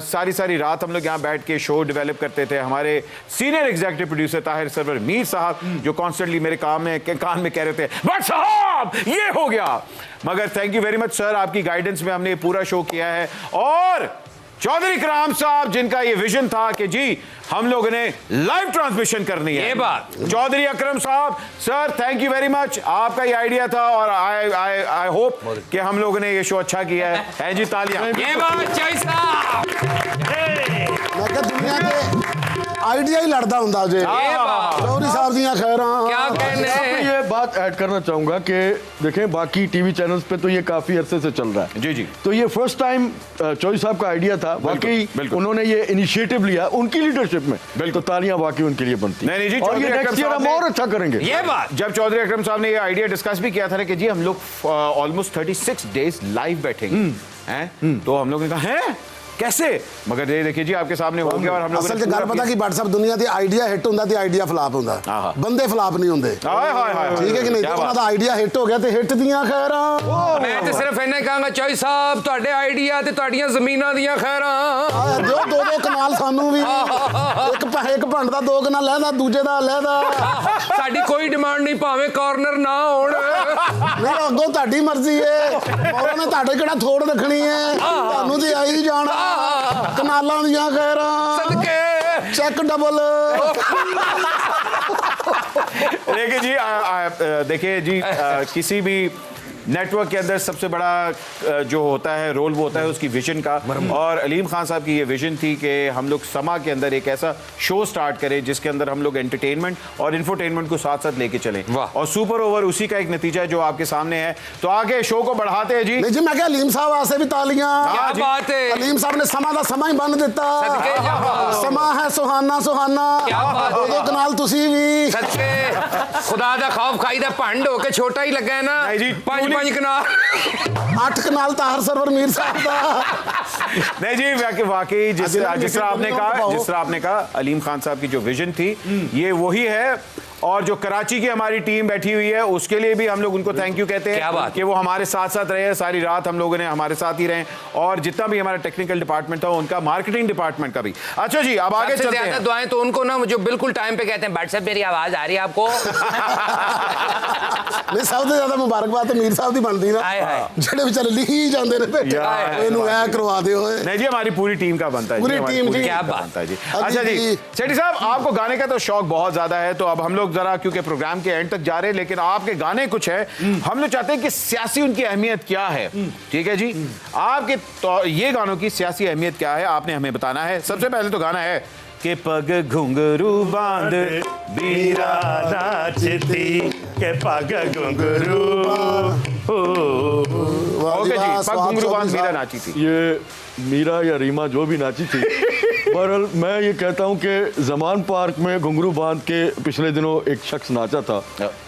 सारी रात हम लोग यहाँ बैठ के शो डेवलप करते थे। हमारे senior executive producer Tahir Sarwar Mir साहब, जो कॉन्स्टेंटली मेरे कान में कह रहे थे बट साहब ये हो गया, मगर thank you very much sir, आपकी गाइडेंस में हमने पूरा शो किया है। और चौधरी कराम साहब, जिनका ये विजन था कि जी हम लोगों ने लाइव ट्रांसमिशन करनी है। ये बात। चौधरी अकरम साहब, sir thank you very much, आपका ये आइडिया था और आई होप कि हम लोगों ने ये शो अच्छा किया है जी, तालियां। ये बात चाहिए साहब। मैं क्या दुनिया के ਆਈਡੀਆ ਹੀ ਲੜਦਾ ਹੁੰਦਾ ਜੇ ਚੌਧਰੀ ਸਾਹਿਬ ਦੀਆਂ ਖੈਰਾਂ क्या कहने मैं ये बात ऐड करना चाहूंगा कि देखें बाकी टीवी चैनल्स पे तो ये काफी अरसे से चल रहा है जी जी तो ये फर्स्ट टाइम चौधरी साहब का आइडिया था वाकई बिल्कुल। उन्होंने ये इनिशिएटिव लिया उनकी लीडरशिप में बिल्कुल। तो तालियां वाकई उनके लिए बनती नहीं, नहीं जी, और चौधरी ये अकरम नेक्स्ट ईयर साहब हम ने- और अच्छा करेंगे ये बात जब चौधरी अकरम साहब ने ये आइडिया डिस्कस भी किया था ना कि जी हम लोग ऑलमोस्ट 36 डेज लाइव बैठेंगे हैं तो हम लोग ने कहा है कैसे मगर ये देखिए जी आपके सामने हो गया और हम लोग ਅਸਲ 'ਚ ਗੱਲ ਪਤਾ ਕੀ WhatsApp ਦੁਨੀਆ ਦੀ ਆਈਡੀਆ ਹਿੱਟ ਹੁੰਦਾ ਤੇ ਆਈਡੀਆ ਫਲਾਪ ਹੁੰਦਾ ਆਹਾ। ਬੰਦੇ ਫਲਾਪ ਨਹੀਂ ਹੁੰਦੇ ਹਾਏ ਹਾਏ ਹਾਏ ਠੀਕ ਹੈ ਕਿ ਨਹੀਂ ਤੇ ਉਹਨਾਂ ਦਾ ਆਈਡੀਆ ਹਿੱਟ ਹੋ ਗਿਆ ਤੇ ਹਿੱਟ ਦੀਆਂ ਖੈਰਾਂ ਮੈਂ ਤੇ ਸਿਰਫ ਇੰਨਾ ਹੀ ਕਹਾਂਗਾ ਚੌਧਰੀ ਸਾਹਿਬ ਤੁਹਾਡੇ ਆਈਡੀਆ ਤੇ ਤੁਹਾਡੀਆਂ ਜ਼ਮੀਨਾਂ ਦੀਆਂ ਖੈਰਾਂ ਆ ਦਿਓ ਦੋ ਕਨਾਲ ਸਾਨੂੰ ਵੀ ਇੱਕ ਭੰਡ ਦਾ 2 ਕਨਾਲ ਲੈਦਾ ਦੂਜੇ ਦਾ ਲੈਦਾ ਸਾਡੀ ਕੋਈ ਡਿਮਾਂਡ ਨਹੀਂ ਭਾਵੇਂ ਕਾਰਨਰ ਨਾ ਹੋਣ ਨਹੀਂ ਅੱਗੋਂ ਤੁਹਾਡੀ ਮਰਜ਼ੀ ਏ ਮੌਲਾ ਨੇ ਤੁਹਾਡੇ ਕਿਹੜਾ ਥੋੜ ਰੱਖਣੀ ਏ ਤੁਹਾਨੂੰ ਤੇ ਆਈ ਜਾਣਾ ਕਨਾਲਾਂ ਦੀਆਂ ਖੈਰਾਂ ਸਦਕੇ ਚੈੱਕ ਡਬਲ देखिए जी देखिए जी किसी भी नेटवर्क के अंदर सबसे बड़ा जो होता है रोल वो होता है उसकी विजन का और अलीम खान साहब की ये विजन थी कि हम लोग समा के अंदर एक ऐसा शो स्टार्ट करें जिसके अंदर हम लोग एंटरटेनमेंट और इन्फोटेनमेंट को साथ साथ लेके चलें और सुपर ओवर उसी का एक नतीजा है जो आपके सामने है तो आगे शो को बढ़ाते हैं जी ਨਹੀਂ ਜੀ ਮੈਂ ਕਿਹਾ ਅਲੀਮ ਸਾਹਿਬ ਵਾਸਤੇ ਵੀ ਤਾਲੀਆਂ क्या बात है ਅਲੀਮ ਸਾਹਿਬ ਨੇ ਸਮਾਂ ਦਾ ਸਮਾਂ ਹੀ ਬੰਨ ਦਿੱਤਾ ਸਦਕੇ ਜਾਵਾਂ। ਸਮਾਂ ਹੈ ਸੁਹਾਨਾ ਸੁਹਾਨਾ ਕਿਆ ਬਾਤ ਹੈ। ਉਹਦੇ ਕਨਾਲ ਤੁਸੀਂ ਵੀ ਸਦਕੇ ਖੁਦਾ ਦਾ ਖੌਫ ਖਾਈਦਾ ਭੰਡ ਹੋ ਕੇ ਛੋਟਾ ਹੀ ਲੱਗਾ ਹੈ ਨਾ ਨਹੀਂ ਜੀ, ਪੰਜ ਕਨਾਲ 8 ਕਨਾਲ ਤਾਹਰ ਸਰਵਰ ਮੀਰ ਸਾਹਿਬ ਦਾ नहीं जी वाकई जिस अजनबी तरह आपने कहा अलीम खान साहब की जो विजन थी ये वही है और जो कराची की हमारी टीम बैठी हुई है उसके लिए भी हम लोग उनको थैंक यू कहते क्या हैं बात। कि वो हमारे साथ साथ रहे सारी रात हम लोगों ने हमारे साथ ही रहे और जितना भी हमारा टेक्निकल डिपार्टमेंट था उनका मार्केटिंग डिपार्टमेंट का भी अच्छा जी अब आगे सबसे चलते ज्यादा हैं दुआएं तो उनको ना जो बिल्कुल टाइम पे कहते हैं व्हाट्सएप मेरी आवाज आ रही है आपको ਨਹੀਂ ਸਭ ਤੋਂ ਜ਼ਿਆਦਾ ਮੁਬਾਰਕਬਾਦ ਤਾਂ ਮੀਰ ਸਾਹਿਬ ਦੀ ਬਣਦੀ ਨਾ ਹਾਏ ਹਾਏ। ਜਿਹੜੇ ਵਿਚਾਰੇ ਲਿਖੀ ਜਾਂਦੇ ਨੇ ਬੇਟੇ यार। ਇਹਨੂੰ ਐ ਕਰਵਾ ਦਿਓ ਓਏ नहीं जी हमारी पूरी टीम का बनता है पूरी जी, हमारी टीम पूरी जी। टीम क्या का बात। बनता है जी अजी अच्छा जी जी। सेठी साहब आपको गाने का तो शौक बहुत ज्यादा है तो अब हम लोग जरा क्योंकि प्रोग्राम के एंड तक जा रहे हैं लेकिन आपके गाने कुछ है हम लोग चाहते हैं कि सियासी उनकी अहमियत क्या है ठीक है जी आपके तो ये गानों की सियासी अहमियत क्या है आपने हमें बताना है सबसे पहले तो गाना है कि पग घुंघरू बांध बीरा नाचती के पग घुंघरू ओके जी पग घुंघरू बांध बीरा नाची थी ये मीरा या रीमा जो भी नाची थी बहरहाल मैं ये कहता हूँ कि जमान पार्क में घुंघरू बांध के पिछले दिनों एक शख्स नाचा था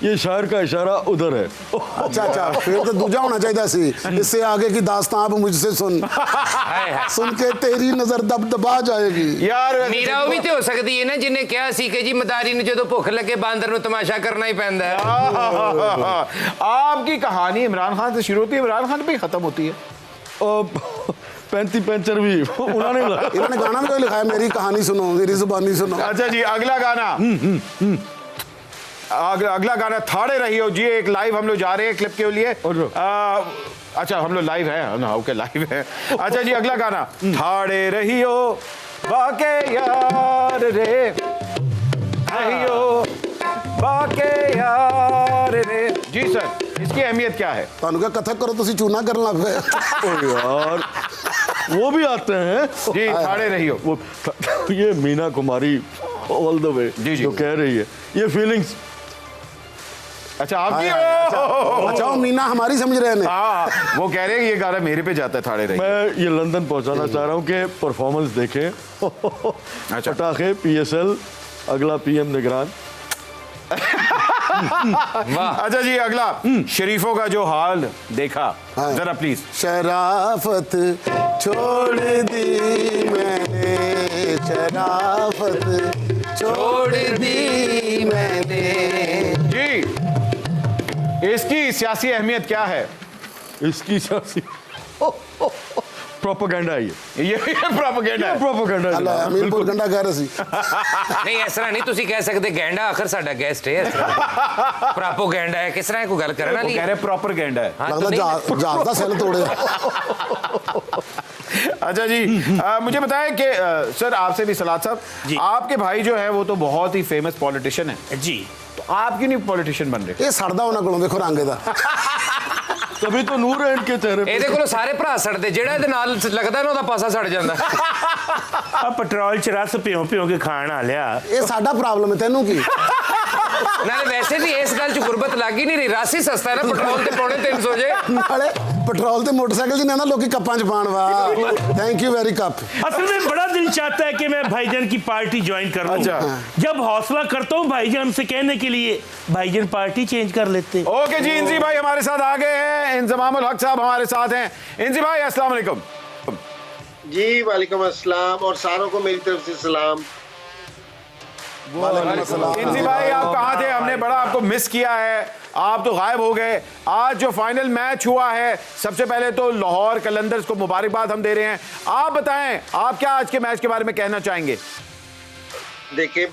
ये शायर का इशारा उधर है अच्छा अच्छा फिर तो दूजा होना चाहिए सी इससे आगे की दास्तां आप मुझसे सुन सुन के तेरी नजर दबदबा जाएगी यार मीरा ਉਹ ਵੀ ਤੇ ਹੋ ਸਕਦੀ ਹੈ ਨਾ ਜਿਹਨੇ ਕਿਹਾ ਸੀ ਕਿ ਜੀ ਮਦਾਰੀ ਨੂੰ ਜਦੋਂ ਭੁੱਖ ਲੱਗੇ ਬਾਂਦਰ ਨੂੰ ਤਮਾਸ਼ਾ ਕਰਨਾ ਹੀ ਪੈਂਦਾ ਹੈ आपकी कहानी इमरान खान से शुरू होती है इमरान खान पे ही खत्म होती है 35 पैंचर भी उन्होंने लगाया। इन्होंने गाना भी कोई लिखा है मेरी कहानी सुनो मेरी जुबानी सुनो अच्छा जी अगला गाना अगला गाना थाड़े रही हो जी एक लाइव हम लोग जा रहे हैं क्लिप के लिए अच्छा हम लोग लाइव है ओके लाइव है अच्छा जी अगला गाना थाड़े रही हो बाके यार रे रहियो बाके यार रे जी सर इसकी अहमियत क्या है ਤੁਹਾਨੂੰ ਕਿਹਾ ਕਥਕ ਕਰੋ ਤੁਸੀਂ ਚੂਨਾ ਕਰਨ ਲੱਗ ਪਏ ओ यार वो भी आते हैं जी थाड़े रही हो वो ये Meena Kumari all the way जी, जी। जो कह रही है ये फीलिंग्स अच्छा आपकी अच्छा वो मीना हमारी समझ रहे हैं हाँ वो कह रहे हैं कि ये गाना मेरे पे जाता है थाड़े रही मैं ये लंदन पहुंचाना चाह रहा हूँ कि परफॉर्मेंस देखें पटाखे PSL अगला PM निगरान अच्छा जी अगला शरीफों का जो हाल देखा हाँ। जरा प्लीज शराफत छोड़ दी मैंने शराफत छोड़ दी मैंने जी इसकी सियासी अहमियत क्या है इसकी सियासी प्रोपेगेंडा है ये प्रोपेगेंडा है प्रोपेगेंडा अल्लाह अमीरपुर गंडा कह रहे सी ਨਹੀਂ ਇਸ ਤਰ੍ਹਾਂ ਨਹੀਂ ਤੁਸੀਂ ਕਹਿ ਸਕਦੇ ਗੈਂਡਾ ਆਖਰ ਸਾਡਾ ਗੈਸਟ ਹੈ ਪ੍ਰੋਪੋਗੈਂਡਾ ਹੈ ਕਿਸ ਤਰ੍ਹਾਂ ਕੋਈ ਗੱਲ ਕਰਨ वो ਵਾਲੀ कह रहे प्रोपेगेंडा है हाँ, तो लगता नहीं- जहाज का सेल तोड़े अच्छा जी मुझे बताएं कि सर आपसे भी सलाद साहब आपके भाई जो है वो तो बहुत ही फेमस पॉलिटिशियन है जी तो आप क्यों नहीं पॉलिटिशियन बन रहे ਇਹ ਸੜਦਾ ਉਹਨਾਂ ਕੋਲੋਂ ਦੇਖੋ ਰੰਗ ਇਹਦਾ तभी तो नूर है इनके चेहरे पे ਇਹਦੇ ਕੋਲੋਂ ਸਾਰੇ ਭਰਾ ਸੜਦੇ ਜਿਹੜਾ ਇਹਦੇ ਨਾਲ ਲੱਗਦਾ ਨਾ ਉਹਦਾ ਪਾਸਾ ਸੜ ਜਾਂਦਾ ਆ ਪੈਟਰੋਲ ਚ ਰਸ ਭਿਉਂ ਭਿਉਂ ਕੇ ਖਾਣ ਆ ਲਿਆ। ਇਹ ਸਾਡਾ ਪ੍ਰੋਬਲਮ ਹੈ, ਤੈਨੂੰ ਕੀ? ਨਾਲੇ ਵੈਸੇ ਵੀ ਇਸ ਗੱਲ 'ਚ ਗੁਰਬਤ ਲੱਗ ਹੀ ਨਹੀਂ ਰਹੀ। ਰਸ ਹੀ ਸਸਤਾ ਹੈ ਨਾ, ਪੈਟਰੋਲ ਤੇ ਪੌਣੇ 300 ਜੇ। ਨਾਲੇ ਪੈट्रोल ਤੇ मोटरसाइकिल जी ना लोग कप्पां च पाण। वाह, थैंक यू वेरी कप। असल में बड़ा दिल चाहता है कि मैं भाईजान की पार्टी ज्वाइन कर लूं। अच्छा। जब हौसला करता हूं भाईजान से कहने के लिए, भाईजान पार्टी चेंज कर लेते। ओके जी, इंजी भाई हमारे साथ आ गए हैं, इंजमामुल हक साहब हमारे साथ हैं। इंजी भाई अस्सलाम वालेकुम। जी वालेकुम अस्सलाम, और सारों को मेरी तरफ से सलाम। इंजी भाई आप कहाँ थे? हमने बड़ा आपको मिस किया है, आप तो गायब हो गए। आज जो फाइनल मैच हुआ है, सबसे पहले तो लाहौर कलंदर्स को मुबारकबाद हम दे रहे हैं। आप बताएं, आप क्या आज के मैच के बारे में कहना चाहेंगे? देखिए,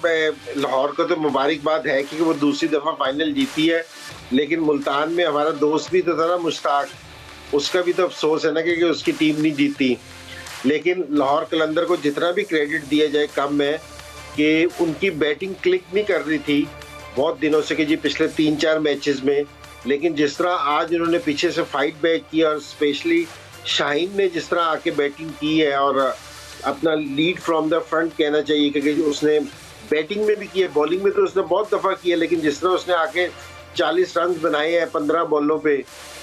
लाहौर को तो मुबारकबाद है क्योंकि वो दूसरी दफ़ा फाइनल जीती है, लेकिन मुल्तान में हमारा दोस्त भी तो था ना मुश्ताक, उसका भी तो अफसोस है ना कि उसकी टीम नहीं जीती। लेकिन लाहौर कलंदर को जितना भी क्रेडिट दिया जाए कम है कि उनकी बैटिंग क्लिक नहीं कर रही थी बहुत दिनों से कि जी पिछले 3-4 मैचेस में। लेकिन जिस तरह आज उन्होंने पीछे से फाइट बैक किया और स्पेशली शाहीन ने जिस तरह आके बैटिंग की है और अपना लीड फ्रॉम द फ्रंट कहना चाहिए, क्योंकि उसने बैटिंग में भी किया, बॉलिंग में तो उसने बहुत दफ़ा किया, लेकिन जिस तरह उसने आके 40 रन बनाए हैं 15 बॉलों पे,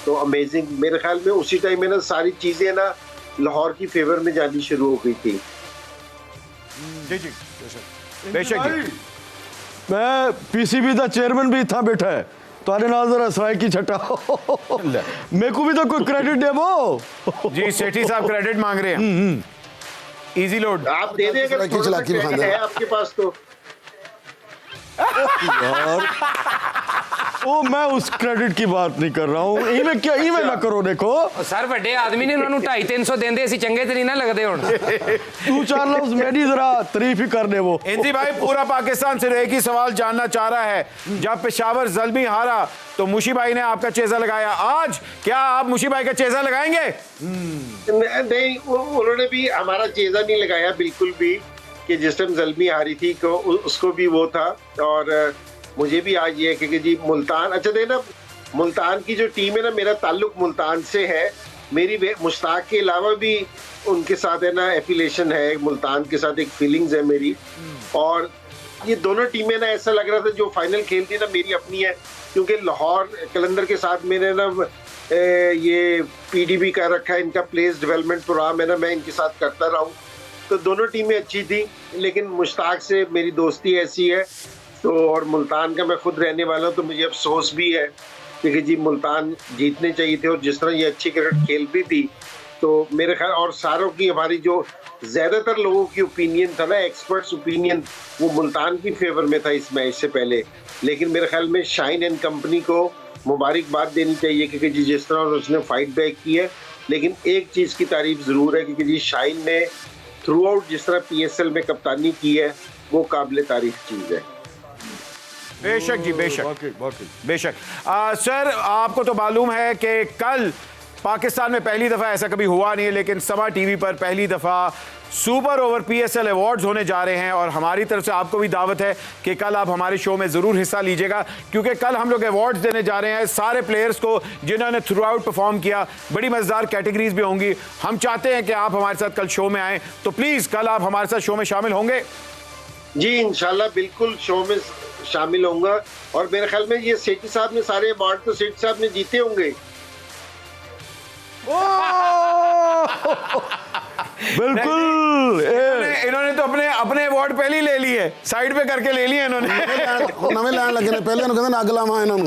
तो अमेजिंग। मेरे ख्याल में उसी टाइम में ना सारी चीज़ें ना लाहौर की फेवर में जानी शुरू हो गई थी। जी जी बेशक जी। मैं पीसीबी का चेयरमैन भी इतना बैठा है, तुम्हारे नाल जरा सराय की छटा मेरे को भी तो कोई क्रेडिट दे वो। जी सेठी साहब क्रेडिट मांग रहे हैं। इजी लोड आप दे दें अगर थोड़ा सा credit है आपके पास तो। यार वो मैं उस क्रेडिट की बात नहीं कर रहा हूँ। इवें क्या इवें ना करो। देखो सर ਵੱਡੇ ਆਦਮੀ ਨੇ ਉਹਨਾਂ ਨੂੰ 250-300 ਦਿੰਦੇ, ਅਸੀਂ ਚੰਗੇ ਤੇ ਨਹੀਂ ਨਾ ਲੱਗਦੇ ਹੁਣ। तू चार लफ्ज मेरी जरा तारीफ ही कर दे वो। इंजी भाई पूरा पाकिस्तान सिर्फ एक ही सवाल जानना चाह रहा है, जब पेशावर ज़ल्मी हारा तो मुशी भाई ने आपका चेज़ा लगाया, आज क्या आप मुशी भाई का चेज़ा लगाएंगे? नहीं, उन्होंने भी हमारा चेज़ा नहीं लगाया बिल्कुल भी, कि जिस टाइम ज़ल्मी हारी थी को उसको भी वो था। और मुझे भी आज ये है कि जी मुल्तान, अच्छा देना मुल्तान की जो टीम है ना, मेरा ताल्लुक मुल्तान से है। मेरी मुश्ताक के अलावा भी उनके साथ है ना एफिलेशन है, मुल्तान के साथ एक फीलिंग्स है मेरी। और ये दोनों टीमें ना ऐसा लग रहा था जो फाइनल खेलती ना मेरी अपनी है, क्योंकि लाहौर कलंदर के साथ मैंने ना ये पीडीबी का रखा है, इनका प्लेस डेवलपमेंट प्रोग्राम है ना, मैं इनके साथ करता रहा हूँ। तो दोनों टीमें अच्छी थी, लेकिन मुश्ताक से मेरी दोस्ती ऐसी है तो, और मुल्तान का मैं खुद रहने वाला हूँ, तो मुझे अफसोस भी है क्योंकि जी मुल्तान जीतने चाहिए थे। और जिस तरह ये अच्छी क्रिकेट खेलती थी तो मेरे ख्याल, और सारों की हमारी जो ज़्यादातर लोगों की ओपिनियन था ना, एक्सपर्ट्स ओपिनियन, वो मुल्तान की फेवर में था इस मैच से पहले। लेकिन मेरे ख्याल में शाहीन एंड कंपनी को मुबारकबाद देनी चाहिए क्योंकि जी जिस तरह उसने फाइट बैक की है। लेकिन एक चीज़ की तारीफ ज़रूर है क्योंकि जी शाहीन ने थ्रू आउट जिस तरह PSL में कप्तानी की है, वो काबिल तारीफ चीज़ है। बेशक जी बेशक वाकई बेशक। सर आपको तो मालूम है कि कल पाकिस्तान में पहली दफ़ा ऐसा कभी हुआ नहीं है, लेकिन समा टीवी पर पहली दफ़ा सुपर ओवर PSL अवार्ड्स होने जा रहे हैं और हमारी तरफ से आपको भी दावत है कि कल आप हमारे शो में ज़रूर हिस्सा लीजिएगा, क्योंकि कल हम लोग अवार्ड्स देने जा रहे हैं सारे प्लेयर्स को जिन्होंने थ्रू आउट परफॉर्म किया। बड़ी मज़ेदार कैटेगरीज भी होंगी। हम चाहते हैं कि आप हमारे साथ कल शो में आएँ, तो प्लीज़ कल आप हमारे साथ शो में शामिल होंगे? जी इंशाल्लाह बिल्कुल शो में शामिल होऊंगा। और मेरे ख्याल में ये सेठी साहब ने सारे अवार्ड तो सेठी साहब ने जीते होंगे। बिल्कुल इन्होंने तो अपने अपने अवार्ड पहले ही ले लिए, साइड पे करके ले लिए इन्होंने। नवे लैन लगे ने पहले कहते ना अग लावा इन्हों।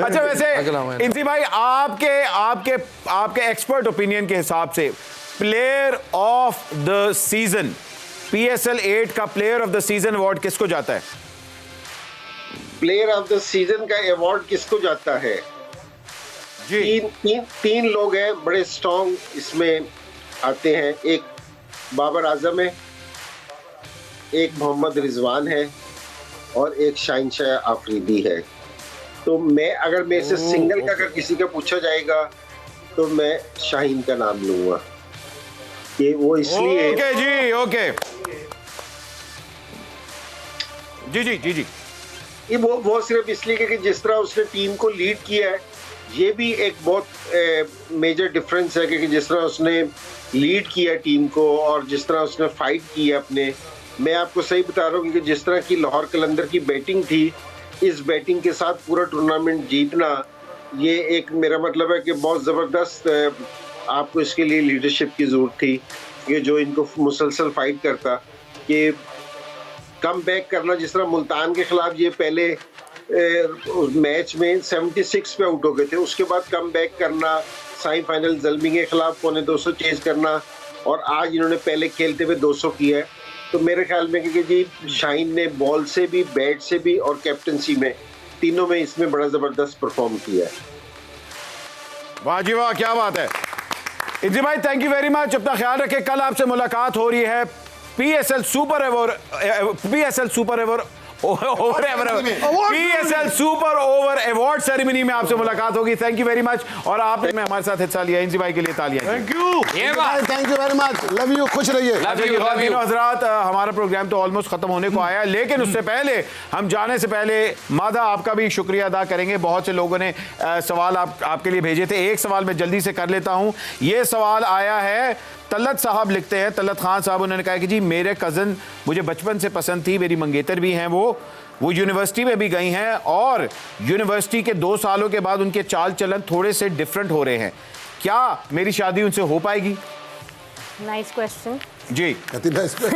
अच्छा वैसे इंसी भाई आपके आपके आपके एक्सपर्ट ओपिनियन के हिसाब से player of the season, PSL 8 का player of the season award किसको जाता है? प्लेयर ऑफ द सीजन का अवार्ड किसको जाता है? जी तीन लोग हैं बड़े स्ट्रॉन्ग इसमें आते हैं। एक बाबर आजम है, एक मोहम्मद रिजवान है और एक शाहीन शाह आफरीदी है। तो मैं अगर मेरे से सिंगल का अगर किसी का पूछा जाएगा तो मैं शाहीन का नाम लूंगा कि वो इसलिए ओके जी ओके जी जी जी जी ये वो सिर्फ इसलिए कि जिस तरह उसने टीम को लीड किया है ये भी एक बहुत मेजर डिफरेंस है कि जिस तरह उसने लीड किया टीम को और जिस तरह उसने फाइट की है अपने, मैं आपको सही बता रहा हूँ कि जिस तरह की लाहौर कलंदर की बैटिंग थी, इस बैटिंग के साथ पूरा टूर्नामेंट जीतना, ये एक मेरा मतलब है कि बहुत ज़बरदस्त आपको इसके लिए लीडरशिप की ज़रूरत थी कि जो इनको मुसलसल फाइट करता, कि कम बैक करना। जिस तरह मुल्तान के खिलाफ ये पहले मैच में 76 पे आउट हो गए थे, उसके बाद कम बैक करना, सेमीफाइनल ज़ल्मी के खिलाफ 250 चेज करना, और आज इन्होंने पहले खेलते हुए 200 किया है। तो मेरे ख्याल में कि जी शाहीन ने बॉल से भी, बैट से भी और कैप्टनसी में, तीनों में इसमें बड़ा ज़बरदस्त परफॉर्म किया है। वाह जी वाह, क्या बात है। इंद्री भाई थैंक यू वेरी मच, अपना ख्याल रखें। कल आपसे मुलाकात हो रही है PSL super over PSL super over award ceremony में आपसे मुलाकात होगी। Thank you very much. और आपने हमारे साथ हिस्सा लिया, इंद्री भाई के लिए तालियां। Thank you. ये बात thank you very much, love you, खुश रहिए। हजरात, हमारा प्रोग्राम तो ऑलमोस्ट खत्म होने को आया, लेकिन उससे पहले हम जाने से पहले मादा आपका भी शुक्रिया अदा करेंगे। बहुत से लोगों ने सवाल आपके लिए भेजे थे। एक सवाल मैं जल्दी से कर लेता हूं। ये सवाल आया है, तलत साहब लिखते हैं, तलत खान साहब, उन्होंने कहा कि जी मेरे कज़न मुझे बचपन से पसंद थी, मेरी मंगेतर भी हैं, वो यूनिवर्सिटी में भी गई हैं और यूनिवर्सिटी के 2 सालों के बाद उनके चाल चलन थोड़े से डिफरेंट हो रहे हैं, क्या मेरी शादी उनसे हो पाएगी? नाइस क्वेश्चन जी। कहती ना इस पे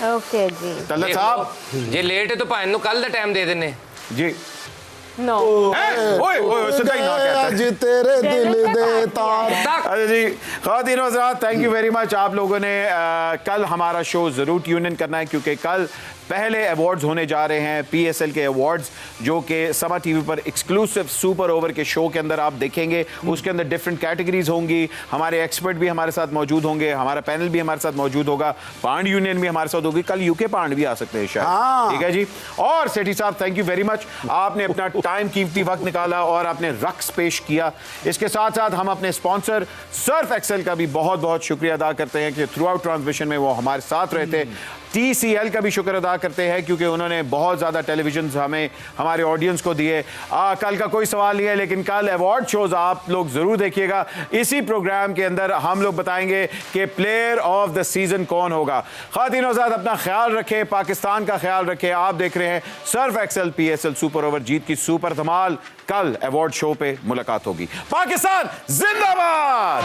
ओके जी। तलत साहब जे लेट है तो भाई नु कल दा टाइम दे देने जी। नो ओए सीधा ही ना कहता है। जी तेरे दिल दे तार। अच्छा जी, ख़वातीन व हज़रात, थैंक यू वेरी मच। आप लोगों ने कल हमारा शो ज़रूर ट्यून इन करना है, क्योंकि कल पहले अवार्ड्स होने जा रहे हैं, PSL के अवार्ड्स, जो कि समा टीवी पर एक्सक्लूसिव सुपर ओवर के शो के अंदर आप देखेंगे। उसके अंदर डिफरेंट कैटेगरीज होंगी, हमारे एक्सपर्ट भी हमारे साथ मौजूद होंगे, हमारा पैनल भी हमारे साथ मौजूद होगा, पांड यूनियन भी हमारे साथ होगी, कल यूके पांड भी आ सकते हैं शायद। ठीक है जी। और सेठी साहब थैंक यू वेरी मच, आपने अपना टाइम कीमती वक्त निकाला और आपने रक्स पेश किया। इसके साथ साथ हम अपने स्पॉन्सर सर्फ एक्सेल का भी बहुत बहुत शुक्रिया अदा करते हैं कि थ्रू आउट ट्रांसमिशन में वो हमारे साथ रहे थे। TCL का भी शुक्र अदा करते हैं, क्योंकि उन्होंने बहुत ज़्यादा टेलीविजन हमें, हमारे ऑडियंस को दिए। कल का कोई सवाल नहीं है, लेकिन कल अवार्ड शोज आप लोग ज़रूर देखिएगा। इसी प्रोग्राम के अंदर हम लोग बताएंगे कि प्लेयर ऑफ द सीजन कौन होगा। ख़वातीन व हज़रात, अपना ख्याल रखें, पाकिस्तान का ख्याल रखें। आप देख रहे हैं surf Excel PSL super over, जीत की सुपर धमाल। कल अवार्ड शो पे मुलाकात होगी। पाकिस्तान जिंदाबाद।